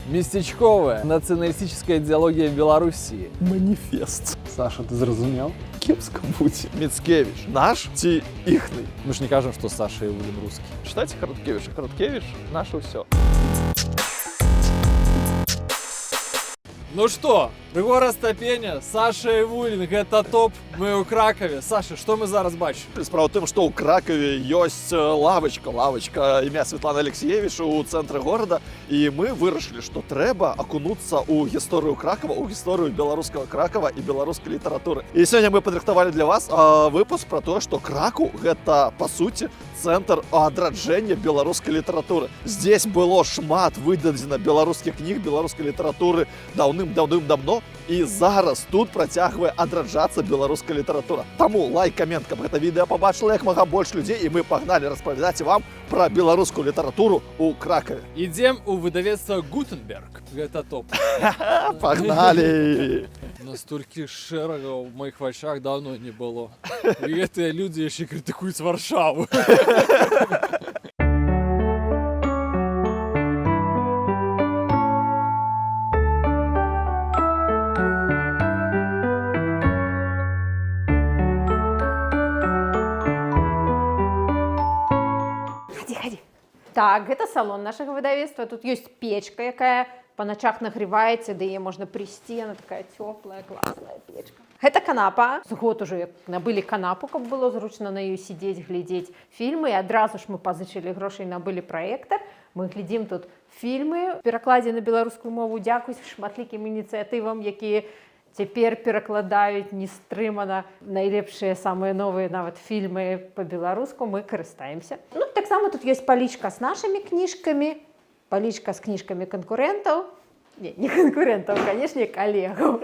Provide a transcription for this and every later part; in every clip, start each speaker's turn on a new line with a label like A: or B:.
A: Местечковая националистическая идеология Белоруссии.
B: Маніфест. Саша, ти зрозумів? Кепська будь.
C: Мицкевич наш ці ихный?
A: Мы ж не кажем, что Саша и Ивулин русский.
C: Читайте Короткевича. Короткевич наше все.
A: Ну что, Рыгора Стапеня, Саша Ивулин, это топ. Мы у Кракове. Саша, что мы зараз бачим?
C: Справа в тым, што ў Кракове ёсць лавачка імя Светланы Алексеевич у цэнтры горада, і мы вырашылі, што трэба акунуцца ў гісторыю Кракова, у гісторыю беларускага Кракова і беларускай літаратуры. І сёння мы падрыхтавалі для вас выпуск пра тое, што Кракаў гэта па суці цэнтр адраджэння беларускай літаратуры. Здесь было шмат выдадзена беларускіх кніг, беларускай літаратуры даўным-давным-давно, і зараз тут працягвае адраджацца беларуская літаратура. Таму лайк, камент, каб гэта відэа пабачыла як мага больш людзей, і мы пагналі распавядаць вам пра беларускую літаратуру ў Кракаве.
A: Идем у выдавецтва Гутенберг. Это топ.
C: Пагналі!
A: Настолькі шэрагаў у моих вачах давно не было. І гэтыя людзі яшчэ крытыкуюць Варшаву.
D: Так, гэта салон нашага выдавецтва. Тут ёсць печка, якая па начах нагреваецца, да яе можна прыйсці, она такая цёплая, класная печка. Гэта канапа. З год ужо як набылі канапу, каб было зручна на ёй сидзець, глядзець фільмы. І адразу ж мы пазычылі грошай, набылі праектар. Мы глядзім тут фільмы у перакладзе на беларускую мову. Дзякуй шматлікім ініцыятывам, якія цяпер перакладаюць нестрымана найлепшыя, самыя новыя нават фільмы па-беларуску, мы карыстаемся. Ну, таксама тут ёсць палічка з нашымі кніжкамі, палічка з кніжкамі канкурэнтаў. Не канкурэнтаў, канешне, калегаў.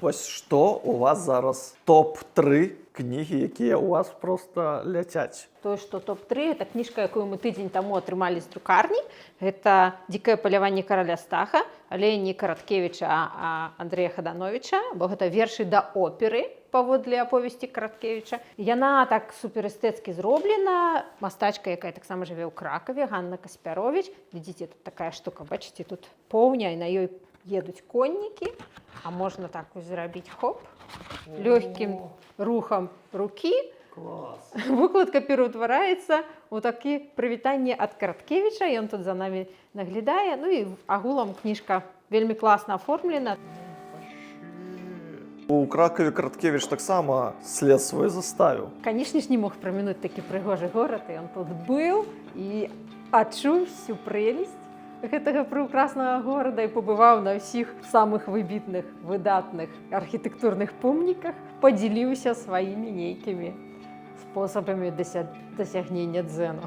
C: Вось што у вас зараз топ-3 кнігі, якія у вас проста ляцяць?
D: Тое, што топ-3, это кніжка, якую мы тыдзень таму атрымалі з друкарні. Гэта «Дзікае паляванне караля Стаха», але не Караткевіча, а Андрэя Хадановіча, бо гэта вершы да оперы паводле аповесці Караткевіча. Яна так суперэстэцкі зроблена. Мастачка, якая таксама жыве ў Кракаве, Ганна Каспяровіч. Глядзіце, тут такая штука, бачыце, тут поўня, і на ёй едуць коннікі. А можна так вось зрабіць, хоп, лёгкім рухам рукі. Выкладка пераўтвараецца у такі прывітанне ад Караткевіча, ён тут за намі наглядае. Ну і агулам кніжка вельмі класна аформлена.
C: У Кракаве Караткевіч таксама след свой заставіў.
D: Канешне ж, не мог прамінуць такі прыгожы горад, і ён тут быў і адчуў всю прэлесць гэтага прекраснага горада і пабываў на ўсіх самых выбітных, выдатных архітэктурных помніках, падзяліўся сваімі нейкімі спосабамі дасягнення дзену.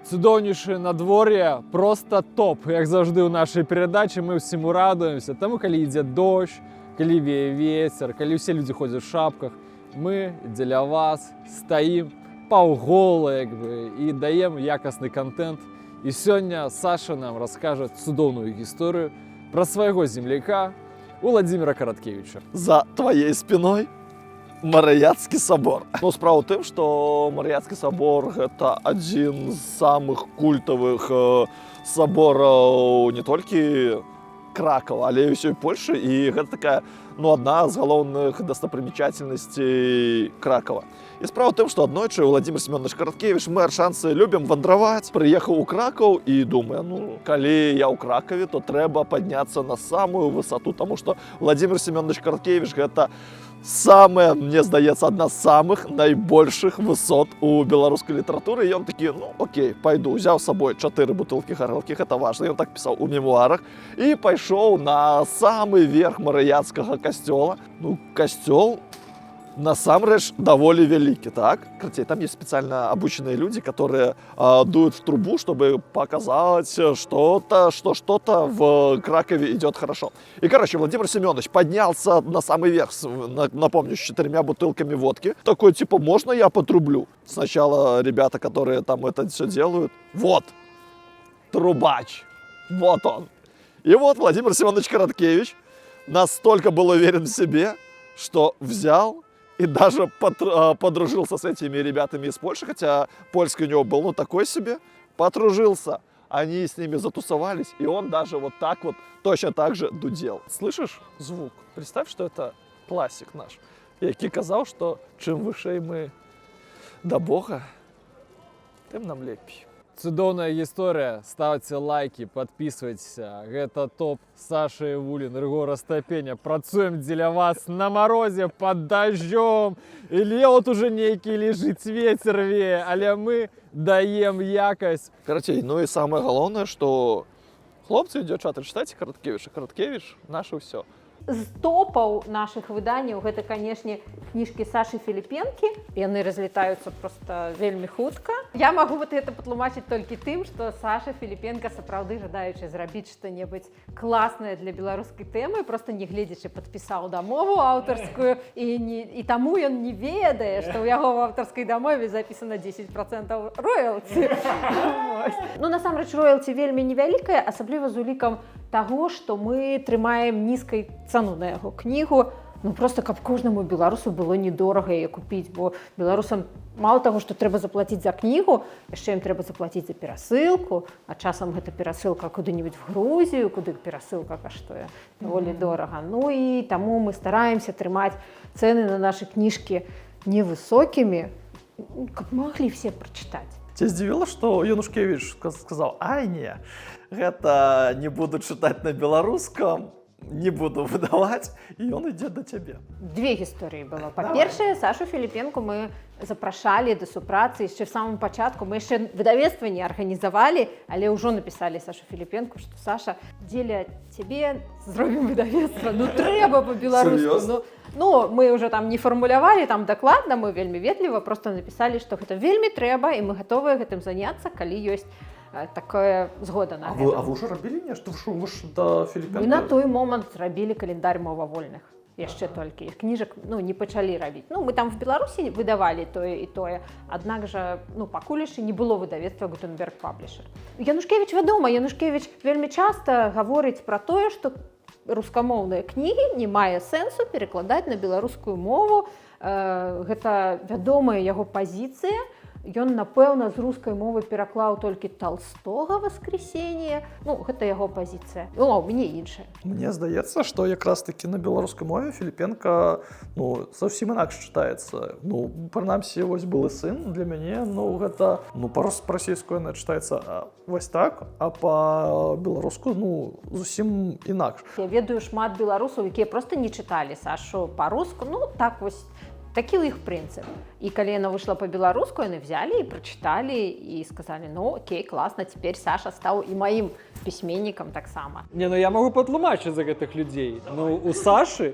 A: Цудоўнейшае надвор'е, просто топ. Як заўжды ў нашай перадачы мы ўсіму радуемся. Таму, калі ідзе дождь, калі вее вецер, калі ўсе людзі ходзяць у шапках, мы дзеля вас стаім паўгола, як бы, і даем якасны контент. І сёння Саша нам раскажа цудоўную гісторыю пра свайго земляка Владзіміра Караткевіча.
C: За твоей спиной Марыяцкі собор. Ну, справа ў тым, што Марыяцкі собор гэта адзін з самых культавых собораў не толькі Кракова, але і ўсёй Польшы, і гэта такая, ну, адна з галоўных дастапрымячательнасцей Кракова. І справа ў тым, што аднойчы Владзімір Семёнович Караткевіч, мы аршанцы любім вандраваць, прыехаў у Кракаў і думае, ну, калі я ў Кракаве, то трэба падняцца на самую высоту, таму што Владзімір Семёнович Караткевіч гэта самая, мне здаецца, адна з самых найбольшых высот у беларускай літаратуры. І ён такі, ну, окей, пайду, узяў з сабой 4 бутылкі гарэлкі, гэта важна, ён так пісаў у мемуарах, і пайшоў на самы верх Марыяцкага касцёла. Ну, касцёл насамрэч даволі вялікі, так? Карацей, там есть специально обученные люди, которые дуют в трубу, чтобы показать что-то в Кракове идет хорошо. И, короче, Владимир Семенович поднялся на самый верх, напомню, с 4 бутылками водки. Такой, типа, можно я потрублю? Сначала ребята, которые там это все делают, вот, трубач, вот он. И вот Владимир Семенович Короткевич настолько был уверен в себе, что взял и даже подружился с этими ребятами из Польши, хотя польский у него был, ну, такой себе, подружился. они с ними затусовались, и он даже вот так вот точно так же дудел. Слышишь звук? Представь, что это классик наш, який казав, что чим вище ми до Бога, тим нам лепей.
A: Цудоўная гісторыя, ставце лайки, подписывайтеся. Гэта топ Саша Івулін, Рыгора Стапеня. Працуем дзеля вас на морозе, под дождем. І лед уже нейкі лежыць, ветер вее, але мы даем якасць.
C: Карацей, ну и самое главное, что хлопцы и девчата, читайте Караткевича. Караткевич — наше все.
D: З топаў нашых выданняў гэта, канешне, кніжкі Сашы Філіпенкі. Яны разлетаюцца проста вельмі хутка. Я магу вот гэта патлумачыць толькі тым, што Саша Філіпенка сапраўды жадаючы зрабіць што-небудзь класнае для беларускай тэмы, проста не гледзячы падпісаў дамову аўтарскую, і таму ён не ведае, што ў яго в аўтарскай дамове запісана 10% роялці. Ну, насамрэч, роялці вельмі невялікая, асабліва з улікам таго, што мы трымаем нізкай цану на яго кнігу, ну просто каб кожнаму беларусу было недорага яе купіць, бо беларусам мало таго, што трэба заплаціць за кнігу, яшчэ ім трэба заплаціць за перасылку, а часам гэта перасылка куды-нибудь в Грузію, куды перасылка каштуе даволі дорага. Ну і таму мы стараемся трымаць цэны на нашы кніжкі невысокімі, каб маглі все прачытаць.
C: Тебя здзівіла, што Янушкевич сказаў: «Ай, не, гэта не буду чытаць на беларускам, не буду выдаваць», і ён ідзе да цябе.
D: Две гісторыі было. Па-першае, Сашу Філіпенку мы запрашалі да супрацы яшчэ в самым пачатку. Мы яшчэ выдавецтва не арганізавалі, але ўжо напісалі Сашу Філіпенку, што Саша, дзеля цябе зробім выдавецтва. Ну трэба па-беларуску. Ну, мы уже там не фармулявалі там дакладна, мы вельмі ветліва просто напісалі, што гэта вельмі трэба, і мы гатовыя гэтым заняцца, калі ёсць такая згода на гэта.
C: А вы ўжо рабілі нешта? Вы ж да Філіпенка?
D: Мы на той момант рабілі каляндар мовавольных. Яшчэ толькі. Кніжак, ну, не пачалі рабіць. Ну, мы там в Беларусі выдавалі тое і тое, аднак жа, ну, пакуль яшчэ не было выдавецтва Гутенберг Паблішер. Янушкевич вядома, Янушкевич вельмі часта гаворыць пра тое, што рускамоўныя кнігі не мае сэнсу перакладаць на беларускую мову. Гэта вядомая яго пазіцыя. Ён, напэўна, з рускай мовы пераклаў толькі Толстога «Воскресенье». Ну, гэта яго пазіцыя. Ну, мне іншая.
B: Мне здаецца, што якраз такі на беларускай мове Філіпенка, ну, зусім інакш чытаецца. Ну, прынамсі, вось «Былы сын» для мяне, ну, гэта, ну, па-расійску яна чытаецца вось так, а па-беларуску, ну, зусім інакш.
D: Я ведаю шмат беларусаў, якія проста не чыталі Сашу па-руску. Ну, так вось, такі ў іх прынцып. І калі яна выйшла па-беларуску, яны взялі і прачыталі і сказалі: ну, окей, класна, цяпер Саша стаў і маім пісьменнікам таксама.
A: Не, ну я могу патлумачыць за гэтых людзей. Ну, у Сашы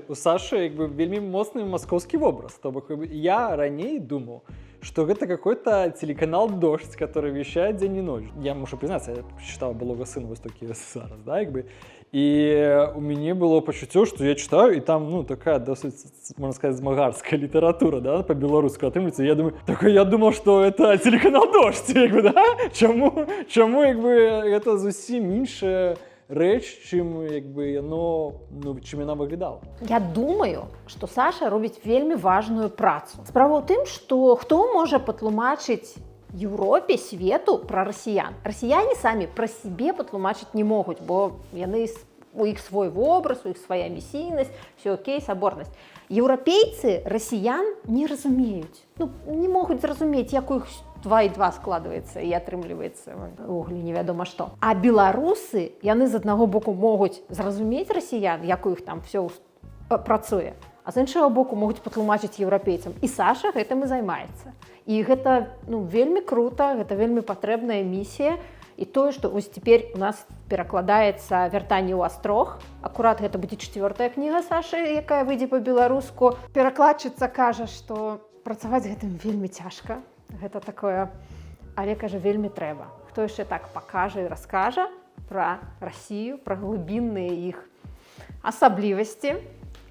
A: як бы вельмі моцны маскоўскі вобраз. То бок я раней думаў, что это какой-то телеканал «Дождь», который вещает день и ночь. Я мушу признаться, я читал «Былога сына» вось такі зараз, да, як бы. І у мяне было пачуццё, што я читаю, і там, ну, такая досыць, можна сказаць, змагарская літаратура, да, па-беларуску атрымліваецца. Я думал, што это телеканал «Дождь», як бы, да? Чаму, як бы, гэта зусім іншая рэч, чым, як бы, яно, ну, чым яна выглядала.
D: Я думаю, што Саша робіць вельмі важную працу. Справа ў тым, што хто можа патлумачыць Еўропе, свету пра расіян. Расіяне самі пра сябе патлумачыць не могуць, бо яны, у іх свой вобраз, у іх свая місійнасць, все окей, саборнасць. Еўрапейцы расіян не разумеюць. Ну, не могуць зразумець, як у іх 2 і 2 складваецца і атрымліваецца увогуле невядома што. А беларусы, яны з аднаго боку могуць зразумець расіян, як у іх там все працуе, а з іншага боку могуць патлумачыць еўрапейцам. І Саша гэтым і займаецца. І гэта, ну, вельмі крута, гэта вельмі патрэбная місія. І тое, што вось цяпер у нас перакладаецца «Вяртанне ў астрог». Акурат гэта будзе 4-я кніга Сашы, якая выйдзе па-беларуску. Перакладчыца кажа, што працаваць гэтым вельмі цяжка. Гэта такое, але, кажа, вельмі трэба. Хто яшчэ так пакажа і раскажа пра Расію, пра глыбінныя іх асаблівасці,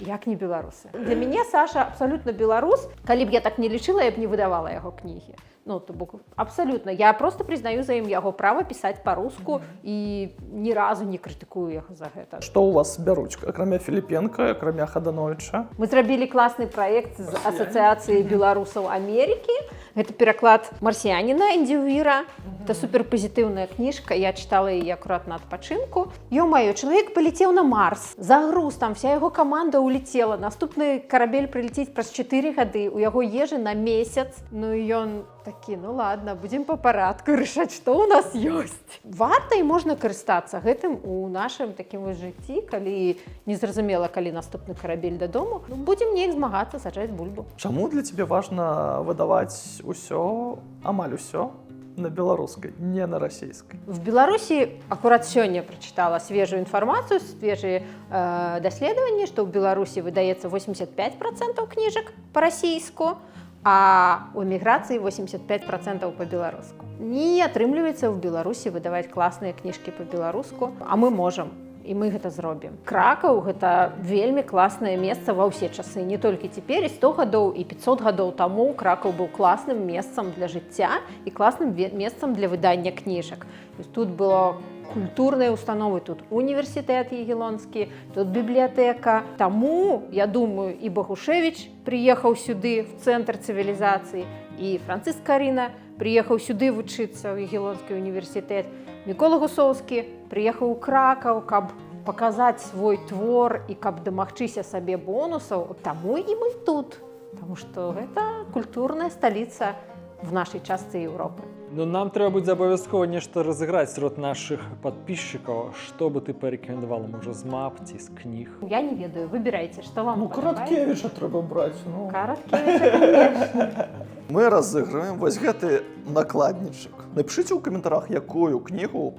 D: як не беларусы. Для мяне Саша абсалютна беларус. Калі б я так не лічыла, я б не выдавала яго кнігі. Ну, то бок, абсалютна. Я просто прызнаю за ім яго права пісаць па-руску і ні разу не крытыкую яго за гэта.
B: Што ў вас бяруць, акрамя Філіпенка, акрамя Хадановича?
D: Мы зрабілі класны праект з асацыяцыяй беларусаў Амерыкі. Гэта пераклад марсіяніна Індзі Уіра. Это суперпозитивная книжка, я читала ее аккурат на адпачынку. Ё-моё, человек полетел на Марс, загруз, там вся его команда улетела, наступны карабель прилететь праз 4 гады, у яго ежы на месяц. Ну і ён такі, ну ладно, будем по парадку решать, что у нас ёсць. Варта і можна карыстацца гэтым у нашым такім вось жыцці, калі незразумела, калі наступны карабель дадому, ну, будем неяк змагацца, саджаць бульбу.
B: Чаму для тебе важно выдаваць усё, амаль усё на беларускай, не на расійскай?
D: В Беларуси аккурат сёння прочитала свежую информацию, свежие даследаванні, что в Беларуси выдается 85% книжек по-расійску, а у эміграцыі 85% по-беларуску. Не атрымліваецца в Беларуси выдаваць класныя кніжкі по-беларуску, а мы можам. І мы гэта зробім. Кракаў — гэта вельмі класнае месца ва ўсе часы, не толькі цяпер, і 100 гадоў, і 500 гадоў таму Кракаў быў класным месцам для жыцця і класным месцам для выдання кніжак. Тут было культурныя установы, тут універсітэт ягелонскі, тут бібліятэка. Таму, я думаю, і Багушевіч прыехаў сюды в цэнтр цывілізацыі, і Францыск Каріна прыехаў сюды вучыцца ў ягелонскі універсітэт. Мікола Гусоўскі прыехаў у Кракаў, каб паказаць свой твор і каб дамагчыся сабе бонусаў. Таму і мы тут, таму што гэта культурная сталіца в нашай частцы Еўропы.
A: Ну, нам трэба будзе абавязкова нешта разыграць сярод нашых падпісчыкаў. Што бы ты парэкамендавала, можа, з мап ці з кніг?
D: Я не ведаю, выбірайце, што вам
B: Ну, Караткевіча трэба браць. Ну.
D: Караткевіча, конечно.
C: Мы разыгрываем вось гэты накладнічак. Напішыце ў каментарах, якую кнігу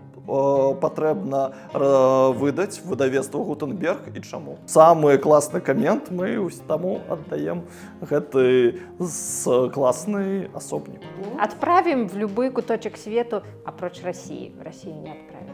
C: патрэбна выдаць выдавецтву Гутенберг і чаму.
B: Самы класны камент мы таму аддаем гэты класны асобнік.
D: Отправим в любой куточек свету, апроч России. В Россию не отправим.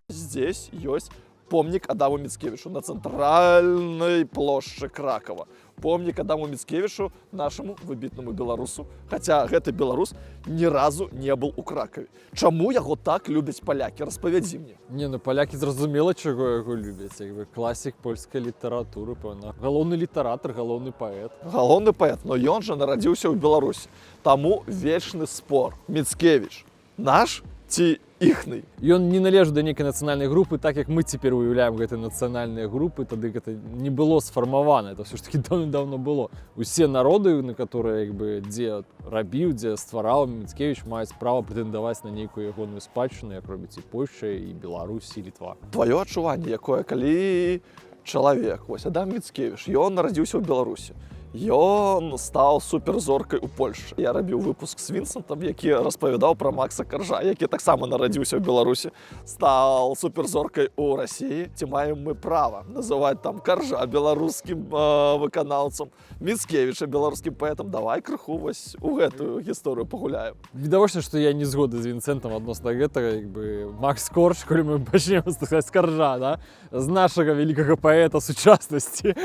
C: Здесь ёсць помнік Адаму Міцкевічу на цэнтральнай плошчы Кракава. Помнік Адаму Міцкевічу, нашаму выбітнаму беларусу. Хаця гэты беларус ні разу не быў у Кракаве. Чаму яго так любяць палякі? Распавядзі мне.
A: Не, ну палякі зразумела, чаго яго любяць. Як бы класік польскай літаратуры, пэўна. Галоўны літаратар, галоўны паэт.
C: Галоўны паэт, но ён жа нарадзіўся ў Беларусі. Таму вечны спор. Міцкевіч наш ці іхны?
A: Ён не належыць да нейкай нацыянальнай групы, так як мы цяпер уяўляем гэтыя нацыянальныя групы, тады гэта не было сфармавана, это ўсё ж такі даўно было. Усе народы, на которые як бы дзе рабіў, дзе ствараў Міцкевіч, маюць права прэтэндаваць на нейкую ягоную спадчыну, як робіць і Польшча, і Беларусь, і Літва.
C: Тваё адчуванне, якое, калі чалавек, вось Адам Міцкевіч, ён нарадзіўся ў Беларусі. Ён стаў суперзоркай у Польшчы. Я рабіў выпуск з Вінсентам, які распавядаў пра Макса Каржа, які таксама нарадзіўся ў Беларусі, стаў суперзоркай у Расіі. Ці маем мы права называць там Каржа беларускім выканаўцам, Міцкевіча беларускім паэтам? Давай крыху вось у гэтую гісторыю пагуляем.
A: Відавочна, што я не згодны з Вінцэнтам адносна гэтага, як бы Макс Корж, калі мы пачнем з Каржа, да? З нашага вялікага паэта сучаснасці.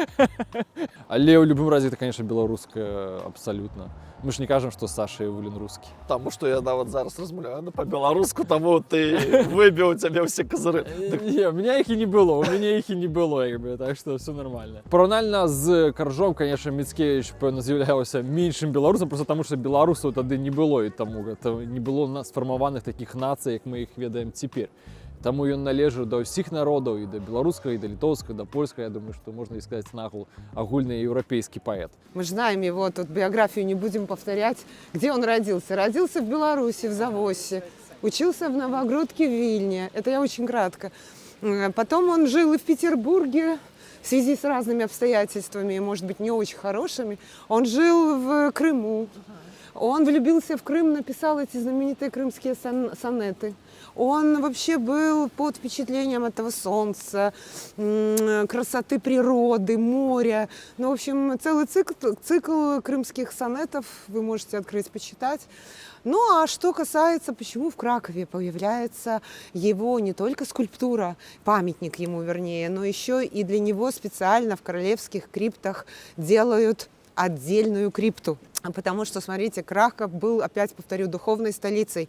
A: Але ў любым разе, конечно, беларуская абсалютна. Мы ж не кажам, што Саша Івулін рускі.
C: Таму што я нават зараз размаўляю па-беларуску, таму ты выбіў у цябе ўсе казары.
A: Не, у меня их и не было, як бы, так што все нормально. Параўнальна з Каржом, конечно, Міцкевіч, пэўна, з'яўляўся меншым беларусам, просто таму што беларусаў тады не было, і таму гэта не было сфармаваных такіх нацый, як мы іх ведаем цяпер. Таму ён належаў да ўсіх народаў, і да беларускага, і да літоўскага, да польскага. Я думаю, што можна і сказаць нагул агульны еўрапейскі паэт.
E: Мы же знаем его, тут биографию не будем повторять. Где он родился? Родился в Беларуси, в Завосе. Учился в Новогрудке, в Вильне. Это я очень кратко. Потом он жил и в Петербурге в связи с разными обстоятельствами, может быть, не очень хорошими. Он жил в Крыму. Он влюбился в Крым, написал эти знаменитые крымские сонеты. Он вообще был под впечатлением этого солнца, красоты природы, моря. Ну, в общем, целый цикл крымских сонетов вы можете открыть, почитать. Ну, а что касается, почему в Кракове появляется его не только скульптура, памятник ему, вернее, но еще и для него специально в королевских криптах делают отдельную крипту. Потому что, смотрите, Краков был, опять повторю, духовной столицей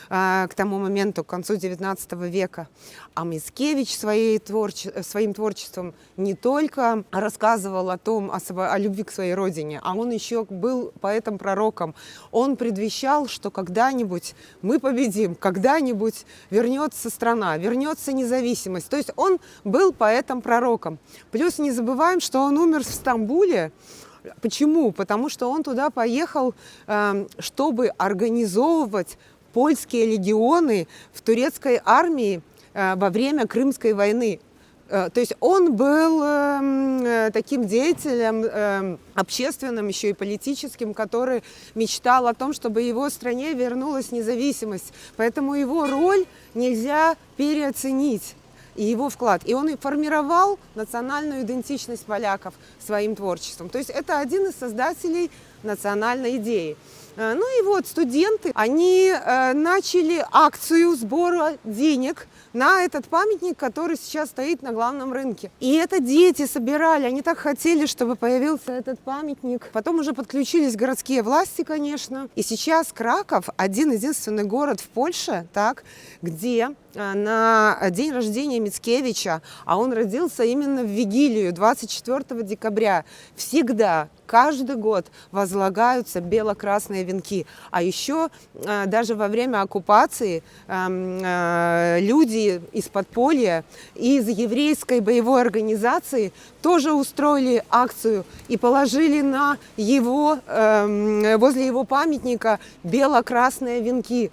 E: к тому моменту, к концу XIX века. А Мицкевич своим творчеством не только рассказывал о любви к своей родине, а он еще был поэтом-пророком. Он предвещал, что когда-нибудь мы победим, когда-нибудь вернется страна, вернется независимость. То есть он был поэтом-пророком. Плюс не забываем, что он умер в Стамбуле. Почему? Потому что он туда поехал, чтобы организовывать польские легионы в турецкой армии во время Крымской войны. То есть он был таким деятелем общественным, еще и политическим, который мечтал о том, чтобы его стране вернулась независимость. Поэтому его роль нельзя переоценить. И его вклад. И он и формировал национальную идентичность поляков своим творчеством. То есть это один из создателей национальной идеи. Ну и вот студенты, они начали акцию сбора денег на этот памятник, который сейчас стоит на главном рынке. И это дети собирали, они так хотели, чтобы появился этот памятник. Потом уже подключились городские власти, конечно. И сейчас Краков один-единственный город в Польше, так, где на день рождения Мицкевича, а он родился именно в Вигилию, 24 декабря, всегда, каждый год возлагаются бело-красные венки. А еще даже во время оккупации люди из подполья, из еврейской боевой организации тоже устроили акцию и положили на его, возле его памятника бело-красные венки.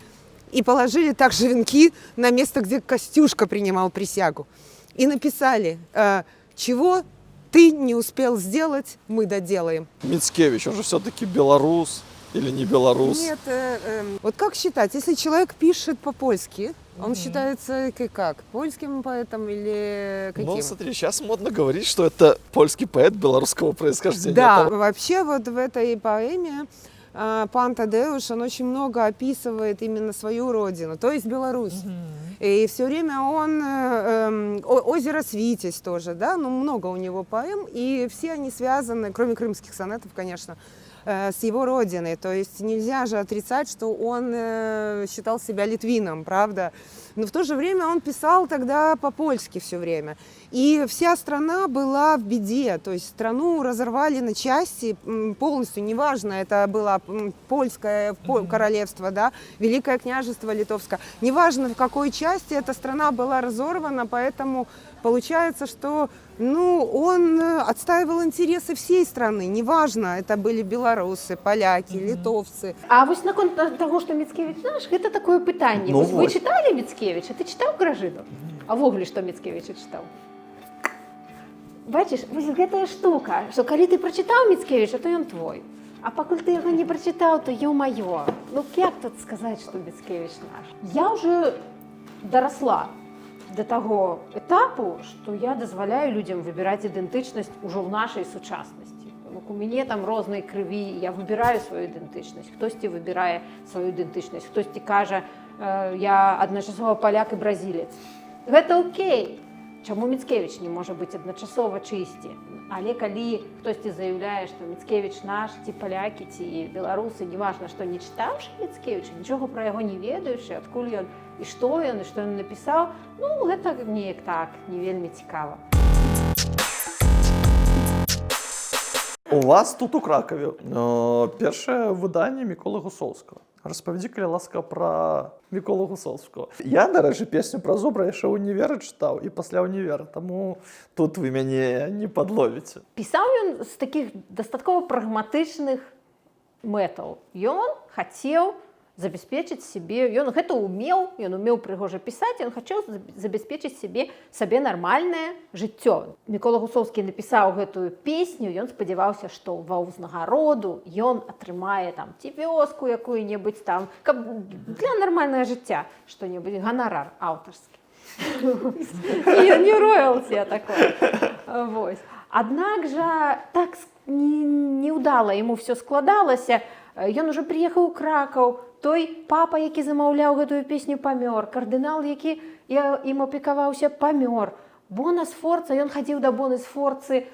E: И положили также венки на место, где Костюшка принимал присягу. И написали, чего ты не успел сделать, мы доделаем.
C: Мицкевич, он же все-таки белорус или не белорус?
E: Нет, вот как считать, если человек пишет по-польски, он считается как? Польским поэтом или каким?
C: Ну, смотри, сейчас модно говорить, что это польский поэт белорусского происхождения.
E: Да, вообще вот в этой поэме пан Тадеуш, он очень много описывает именно свою родину, то есть Беларусь. И все время он, озеро Свитязь тоже, да, ну много у него поэм, и все они связаны, кроме крымских сонетов, конечно, с его родиной. То есть нельзя же отрицать, что он считал себя литвином, правда? Но в то же время он писал тогда по-польски все время. И вся страна была в беде, то есть страну разорвали на части полностью, неважно, это было польское королевство, да, Великое княжество Литовское, неважно в какой части эта страна была разорвана, поэтому получается, что он отстаивал интересы всей страны, неважно, это были белорусы, поляки, литовцы.
D: А вось наконт таго, што Мицкевич наш, гэта такое пытанне.
C: Ну
D: Вы
C: вот.
D: чыталі Мицкевича? Ты чытаў Гражыну? А ввогуле што Мицкевича чытаў? Бачыш, вось гэтая штука, што калі ты прачытаў Мицкевича, то ён твой. А пакуль ты яго не прачытаў, то ё-маё. Ну як тут сказаць, што Мицкевич наш? Я ўжо дарасла до таго этапу, што я дазваляю людзям выбіраць ідэнтычнасць ужо ў нашай сучаснасці. У мяне там рознай крыві, я выбіраю сваю ідэнтычнасць. Хтосьці выбірае сваю ідэнтычнасць, хтосьці кажа, я адначасова паляк і бразілец. Гэта окей. Чаму Мицкевич не можа быць адначасова чысці? Але калі хтосьці заяўляе, што Мицкевич наш, ці палякі, ці беларусы, неважна, што не чытаўшы Мицкевича, нічога пра яго не ведаючы, адкуль ён і што ён напісаў, гэта неяк так, не вельмі цікава.
B: У вас тут у Кракове першае выданне Міколы Гусоўскага. Распавядзі, калі ласка, пра Міколу Гусоўскага. Я, дарэчы, песню пра зубра яшчэ ў універа чытаў і пасля ўнівера, таму тут вы мяне не падловіце.
D: Пісаў ён з такіх дастаткова прагматычных мэтаў. Ён хацеў забяспечыць сябе, ён гэта умеў, ён умеў прыгожа пісаць, ён хацеў забяспечыць сабе нармальнае жыццё. Мікола Гусоўскі напісаў гэтую песню, ён спадзяваўся, што ва ўзнагароду ён атрымае там ці вёску якую-небудзь там, каб для нармальнага жыцця што-небудзь, ганарар аўтарскі. Не роялці такое. Аднак жа так неўдала яму ўсё складалася. Ён ужо прыехаў у Кракаў, той папа, які замаўляў гэтую песню, памёр, кардынал, які ім апекаваўся, памёр. Бона Сфорца, ён хадзіў да Боны Сфорцы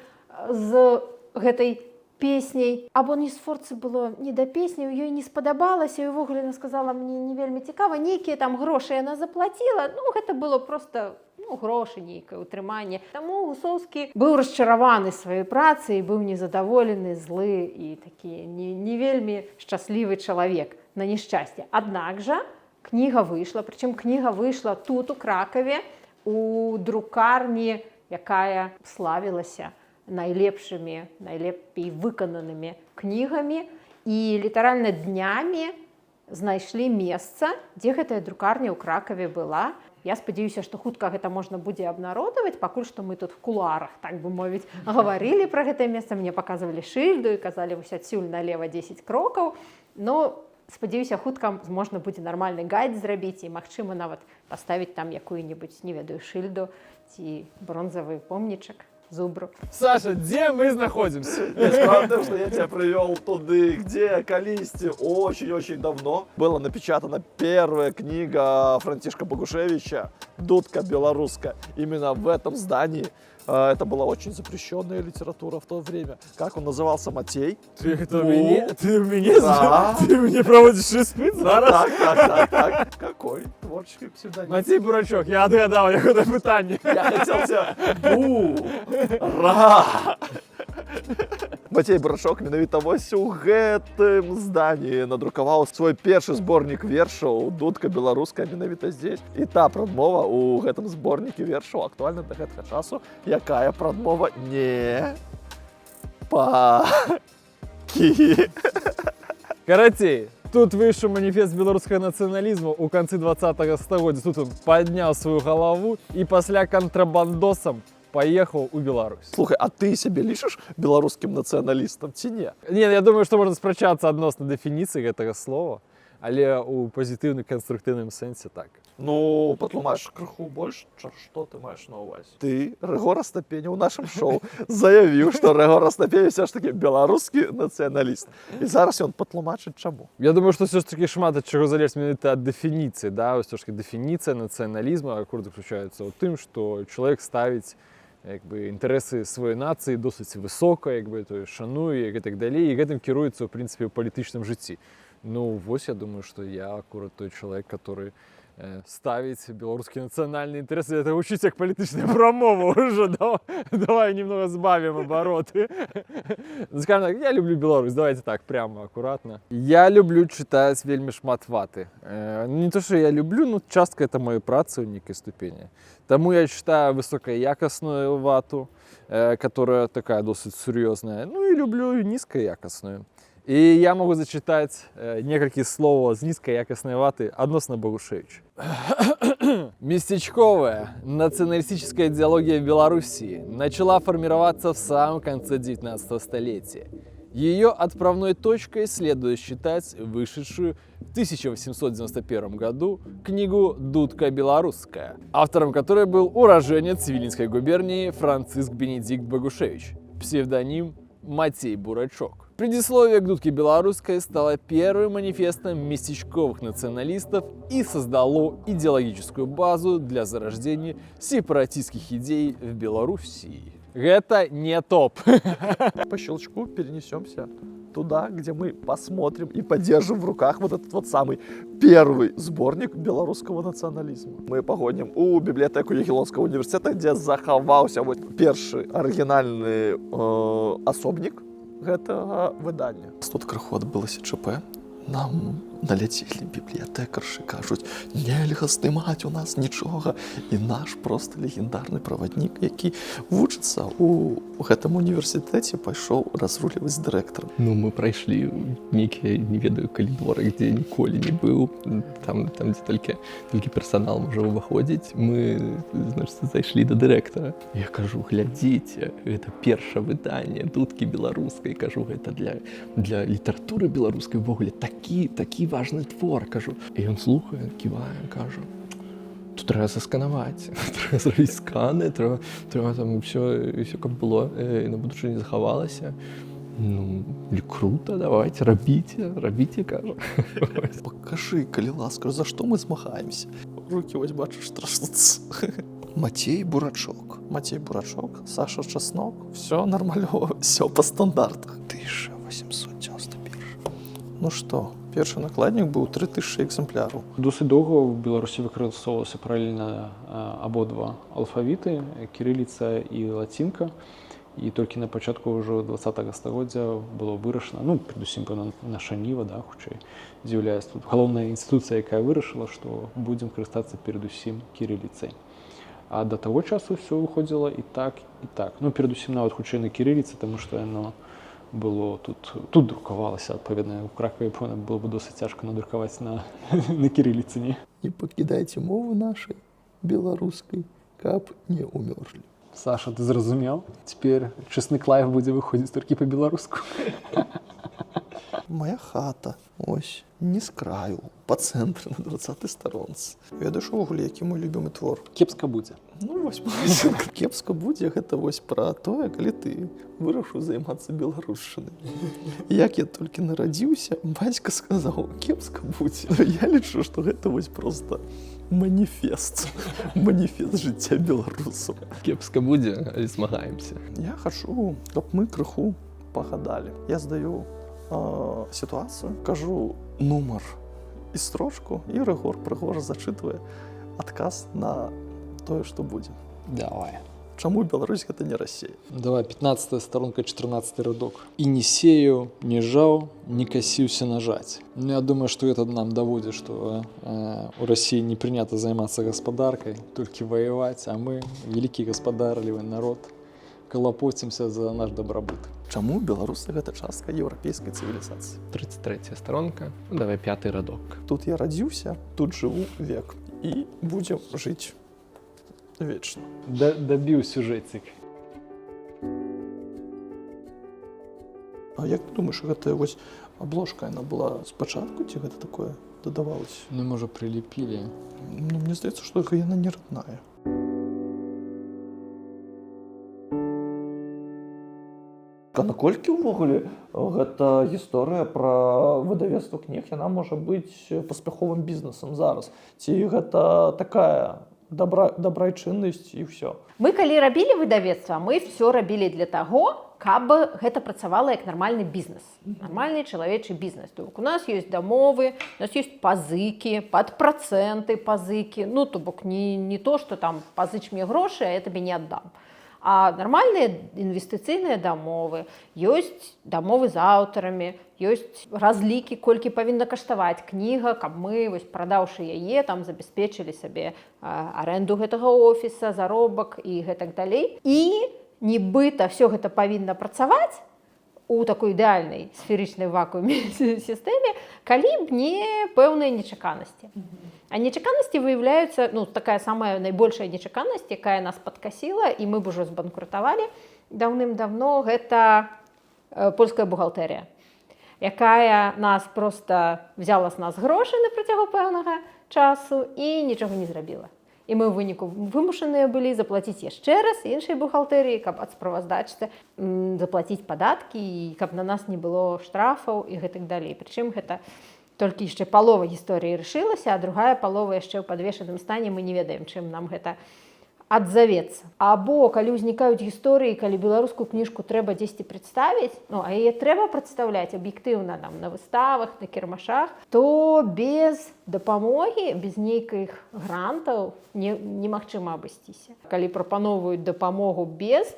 D: з гэтай песняй. Або не сфорцы было не да песні, ёй не спадабалася, і ўвогуле яна сказала, мне не вельмі цікава, нейкія там грошы яна заплаціла, ну гэта было просто грошы, нейкае ўтрыманне. Таму Гусоўскі быў расчараваны сваёй працай, быў незадаволены, злы і такі не вельмі шчаслівы чалавек на нешчасце. Аднак жа кніга выйшла, прычым кніга выйшла тут у Кракаве у друкарні, якая славілася найлепей выкананымі кнігамі, і літаральна днямі знайшлі месца, дзе гэтая друкарня ў Кракаве была. Я спадзяюся, што хутка гэта можна будзе абнародаваць, пакуль што мы тут в кулуарах, так бы мовіць, гаварылі пра гэтае месца, мне паказвалі шыльду і казалі, вось адсюль налева 10 крокаў. Но спадзяюся, хутка можна будзе нармальны гайд зрабіць і, магчыма, нават паставіць там якую-небудзь, не ведаю, шыльду ці бронзавы помнічак зубру.
A: Саша, где мы находимся?
C: Правда, что я тебя привел туды, где колисти очень-очень давно была напечатана первая книга Франтишка Богушевича «Дудка белорусская». Именно в этом здании. Это была очень запрещенная литература в то время. Как он назывался? Матей?
A: Ты
C: Ну,
A: мне
C: да.
A: Ты мне проводишь испыт зараз?
C: Так. Какой творческий псевдоним?
A: Матей Бурачок, я отгадал, яке це питання.
C: Я хотел тебя... Матей Бурачок менавіта вось у гэтым здании надрукаваў свой першы зборнік вершаў «Дудка беларуская» менавіта здесь. І та прадмова у гэтым зборніке вершаў актуальна да гэтага часу, якая прадмова не па-кі.
A: Карацей, тут вышел маніфест беларускага нацыяналізму ў канцы 20-го стагоддзя. Тут он падняў сваю галаву і пасля кантрабандосам поехал у Беларусь.
C: Слухай, а ты себе лічыш беларускім нацыяналістам ці не?
A: Не, я думаю, што можна спрачацца адносна дэфініцыі гэтага слова, але ў пазітыўным канструктыўным сэнсе так.
C: Ну, патлумаеш крыху больш, што ты маеш на ўвазе? Ты, Рыгор Астапеня, ў нашым шоу заявіў, што Рыгор Астапеня все ж таки беларускі нацыяналіст. І зараз ён патлумачыць чаму.
A: Я думаю, што все ж таки шмат ад чаго залежыць менавіта ад дэфініцыі, да? Ось все ж таки дэфініцыя нацыяналізму акурат заключаецца ў тым, што чалавек ставіць інтарэсы сваёй нацыі досыць высока, шануе і так далей, і гэтым кіруецца, ў прынцыпе, ў палітычным жыцці. Ну, вось я думаю, што я акурат той чалавек, который ставить белорусские национальные интересы. Это учить как политичную промову уже. Давай немного сбавим обороты. Скажем так, я люблю Беларусь, давайте так, прямо, аккуратно. Я люблю читать вельмі шмат ваты. Не то, что я люблю, но частка это моей працы в некой ступени. Тому я читаю высокоякостную вату, которая такая досыць серьезная. Ну и люблю низкоякостную. И я могу зачитать некалькі слов з низкоякостной ваты адносна Богушевича. Местечковая националистическая идеология в Белоруссии начала формироваться в самом конце 19 столетия. Ее отправной точкой следует считать вышедшую в 1891 году книгу «Дудка белорусская», автором которой был уроженец Виленской губернии Франциск Бенедикт Богушевич, псевдоним Матей Бурачок. Предисловие к «Дудке белорусской» стало первым манифестом местечковых националистов и создало идеологическую базу для зарождения сепаратистских идей в Белоруссии. Это не топ.
C: По щелчку перенесемся туда, где мы посмотрим и поддержим в руках вот этот вот самый первый сборник белорусского национализма. Мы погоним у библиотеку Ягелонского университета, где заховался вот первый оригинальный особник гэтага выдання. Тут крыху адбылася ЧП. Нам наляцелі бібліятэкаршы, кажуць, нельга здымаць у нас нічога. І наш просто легендарны праваднік, які вучыцца у гэтым універсітэце, пайшоў разруліваць дырэктарам.
F: Ну, мы прайшлі нейкія, не ведаю, калідоры, дзе ніколі не быў, там дзе толькі персанал можа ўваходзіць. Мы, значит, зайшлі да дырэктара. Я кажу, глядзіце, гэта першае выданне «Дудкі беларускай», кажу, гэта для літаратуры беларускай увогуле такі важны твор, кажу. І ён слухае, ківае, кажу, тут трэба засканаваць, трэба зрабіць сканы, трэба там все каб было на будучыні захавалася. Ну, круто, давайте, рабіце, кажу.
C: Покажи, калі ласка, за што мы змагаемся. Рукі вось бачыш трасуцца. Матей Бурачок, Саша Часнок, все нормально, все по стандартах. Ты
B: 1891. Ну што, першы накладнік быў 3000 экземпляраў.
A: Досыць доўга ў Беларусі выкарыстоўвалася паралельна абодва алфавіты, кірыліца і лацінка. І толькі на пачатку ўжо 20-го стагоддзя было вырашана, ну, перадусім, пэўна, наша ніва, да, хутчэй, з'яўляецца тут галоўная інстытуцыя, якая вырашыла, што будзем карыстацца перадусім кірыліцай. А да таго часу ўсё выходзіла і так, і так. Ну, перадусім нават хутчэй на кірыліцы, таму што яно было тут друкавалася, адпаведна, у Кракаве, пэўна, было бы досыць цяжка надрукаваць на кірыліцы, не?
F: Не пакідайце мовы нашай беларускай, каб не умёрлі.
A: Саша, ты зразумеў? Цяпер чэсны клайв будзе выходзіць толькі па-беларуску.
B: Моя хата, ось, не з краю, па цэнтры на 20-й старонцы. Ведаеш увогуле, які мой любімы твор?
A: Кепска будзе.
B: Ну, вось, кепска будзе, гэта вось пра тое, калі ты вырашыў займацца беларушчынай. Як я толькі нарадзіўся, бацька сказаў, кепска будзе. Я лічу, што гэта вось проста маніфест жыцця беларусаў.
F: Кепска будзе, але змагаемся.
B: Я хачу, каб мы крыху пагадалі. Я здаю сітуацыю, кажу нумар і строчку, і Рыгор прыгожа зачытвае адказ на тое, што будзе.
A: Давай.
B: Чаму Беларусь гэта не Расія?
A: Давай, 15 старонка, 14 радок. І не сею, не жаў, не касіўся нажаць. Ну, я думаю, што гэта нам даводзіць, што у Расіі не прынята займацца гаспадаркай, толькі ваяваць, а мы, вялікі гаспадарлівы народ, калапоцімся за наш дабрабыт.
B: Чаму беларусы гэта частка еўрапейскай цывілізацыі?
F: 33 старонка, ну, давай 5 радок.
B: Тут я радзіўся, тут жыву век і будзем жыць вечна.
A: Дабіў сюжэцік.
B: А як ты думаеш, гэтая вось абложка, яна была спачатку, ці гэта такое дадавалася?
A: Ну, можа, прылепілі.
B: Ну, мне здаецца, што яна не родная. А наколькі ўвогуле гэта гісторыя пра выдавецтва кніг, яна можа быць паспяховым бізнесам зараз? Ці гэта такая добрайчыннасць і ўсё?
D: Мы калі рабілі выдавецтва, мы все рабілі для таго, каб гэта працавала як нармальны бізнес, нармальны чалавечы бізнес. То бок у нас ёсць дамовы, у нас ёсць пазыкі, пад працэнты пазыкі. Ну, то бок не то, што там пазыч мне грошы, а я табе не аддам. А нармальныя інвестыцыйныя дамовы, ёсць дамовы з аўтарамі, ёсць разлікі, колькі павінна каштаваць кніга, каб мы, вось, прадаўшы яе, там забяспечылі сабе арэнду гэтага офіса, заробак і гэтак далей. І нібыта все гэта павінна працаваць у такой ідэальнай сферычнай вакууме сістэме, калі б не пэўныя нечаканасці. А нечаканасці выяўляюцца, ну, такая самая найбольшая нечаканасць, якая нас падкасіла, і мы б ужо збанкрутавалі даўным-давно, гэта польская бухгалтэрія, якая нас проста взяла з нас грошы на працягу пэўнага часу і нічога не зрабіла. І мы ў выніку вымушаныя былі заплаціць яшчэ раз іншай бухгалтэрыі, каб ад справаздачцы заплаціць падаткі, і каб на нас не было штрафаў і гэтак далей. Прычым гэта толькі яшчэ палова гісторыі рашылася, а другая палова яшчэ ў падвешаным стане, мы не ведаем, чым нам гэта адзавецца. Або калі ўзнікаюць гісторыі, калі беларускую кніжку трэба дзесьці прадставіць, ну, а яе трэба прадстаўляць аб'ектыўна нам на выставах, на кірмашах, то без дапамогі, без нейкіх грантаў немагчыма абысціся. Калі прапаноўваюць дапамогу без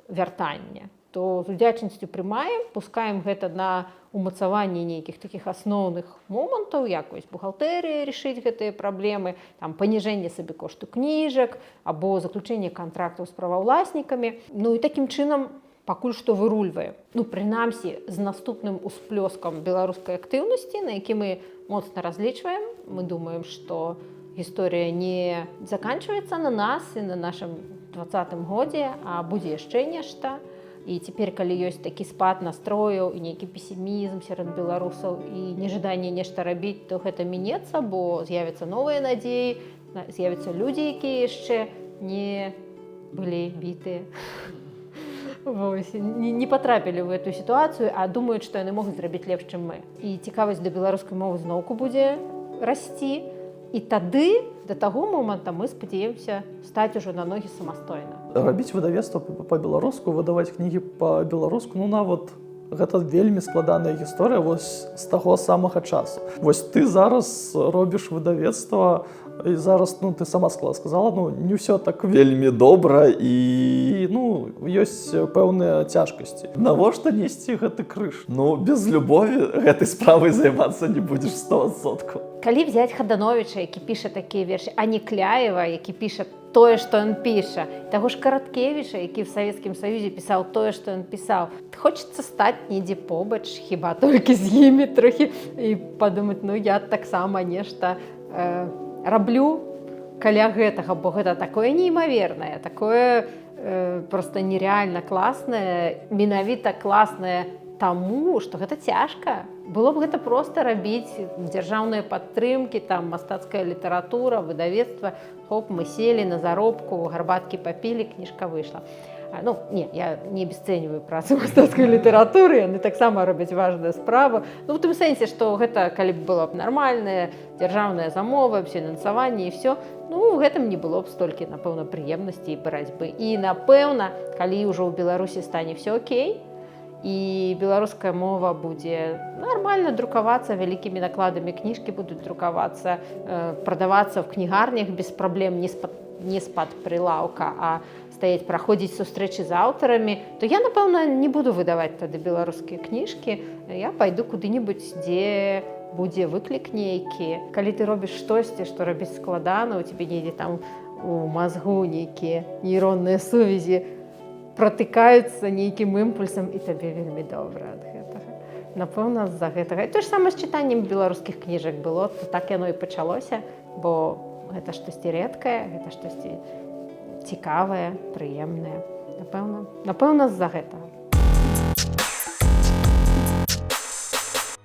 D: вяртання, то з удзячнасцю прымаем, пускаем гэта на умацаванне нейкіх такіх асноўных момантаў, як вось бухгалтэрія рашыць гэтыя праблемы, там паніжэнне сабекошту кніжак або заключэнне кантрактаў з праваўласнікамі. Ну і такім чынам пакуль што вырульваем. Ну, прынамсі, з наступным усплёскам беларускай актыўнасці, на які мы моцна разлічваем. Мы думаем, што гісторыя не заканчваецца на нас і на нашым 20-м годзе, а будзе яшчэ нешта. І цяпер, калі ёсць такі спад настрояў і нейкі песімізм сярод беларусаў і нежаданне нешта рабіць, то гэта мінецца, бо з'явяцца новыя надзеі, з'явяцца людзі, якія яшчэ не былі бітыя. Не патрапілі ў гэтую сітуацыю, а думаюць, што яны могуць зрабіць лепш, чым мы. І цікавасць да беларускай мовы зноўку будзе расці. І тады, да таго моманту, мы спадзяёмся стаць ужо на ногі самастойна.
B: Рабіць выдавецтва па-беларуску, выдаваць кнігі па-беларуску, ну, нават Гэта вельмі складаная гісторыя вось з таго самага часу. Вось ты зараз робіш выдавецтва, і зараз, ну, ты сама сказала, ну, не ўсё так вельмі добра, і, ну, ёсць пэўныя цяжкасці. Навошта несці гэты крыж? Ну, без любові гэтай справай займацца не будзеш 100%.
D: Калі взять Хадановича, які піша такія вершы, а не Кляева, які піша тое, што ён піша, таго ж Караткевіча, які в Савецкім Саюзе пісаў тое, што ён пісаў. Хочацца стаць недзе побач, хіба толькі з імі трохі, і падумаць, ну, я таксама нешта раблю каля гэтага, бо гэта такое неймавернае, такое проста нереальна класнае, менавіта класнае таму, што гэта цяжка. Было б гэта проста рабіць дзяржаўныя падтрымкі, там мастацкая літаратура, выдавецтва. Хоп, мы селі на заробку, гарбаткі папілі, кніжка выйшла. Ну, не, я не абесцэньваю працу мастацкай літаратуры, яны таксама робяць важную справу. Ну, у тым сэнсе, што гэта, калі б было б нармальная дзяржаўная замова, фінансаванне і все, ну, у гэтым не было б столькі, напэўна, прыемнасці і барацьбы. І, напэўна, калі ўжо ў Беларусі стане все окей, і беларуская мова будзе нармальна друкавацца вялікімі накладамі, кніжкі будуць друкавацца, прадавацца ў кнігарнях без праблем, не з-пад прылаўка, а стаяць, праходзіць сустрэчы з аўтарамі, то я, напэўна, не буду выдаваць тады беларускія кніжкі, я пайду куды-небудзь, дзе будзе выклік нейкі. Калі ты робіш штосьці, што рабіць складана, у цябе недзе там у мазгу нейкія нейронныя сувязі протыкаюцца нейкім імпульсам, і табе вельмі добра ад гэтага. Напэўна, з-за гэтага. І то ж самае з чытаннем беларускіх кніжак было, то так яно і пачалося, бо гэта штосьці рэдкае, гэта штосьці цікавае, прыемнае. Напэўна, з-за гэтага.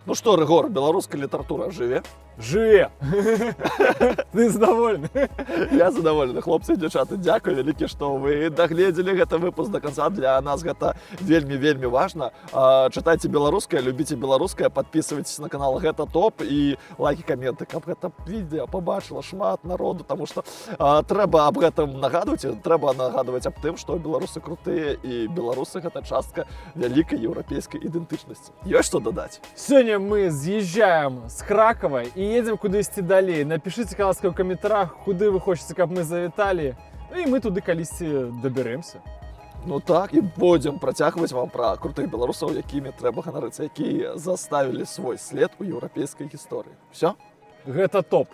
C: Ну что, Рыгор, беларуская літаратура жыве?
A: Жыве! Ты задовольны?
C: Я задоволены, хлопцы і дзяўчаты. Дзякуй вялікі, што вы дагледзелі гэты выпуск до конца. Для нас гэта вельмі важна. Чытайце беларускае, любіце беларускае, подписывайтесь на канал Гэта Топ і лайки, каменты, каб гэта відео побачыла шмат народу, таму што трэба аб гэтым нагадваць, трэба нагадваць аб тым, што беларусы крутыя і беларусы гэта частка вялікай еўрапейскай ідэнтычнасці. Ёсць што дадаць?
A: Сёння мы з'язджаем з Кракова і едем кудысьці далей. Напишите, калі ласка, ў каментарах, куды вы хочаце, каб мы завіталі. Ну і мы туды калісьці дабяремся.
C: Ну так, і будзем працягваць вам пра крутых беларусаў, якімі трэба ганарыцца, якія заставілі свой след у еўрапейскай гісторыі. Всё?
A: Гэта топ.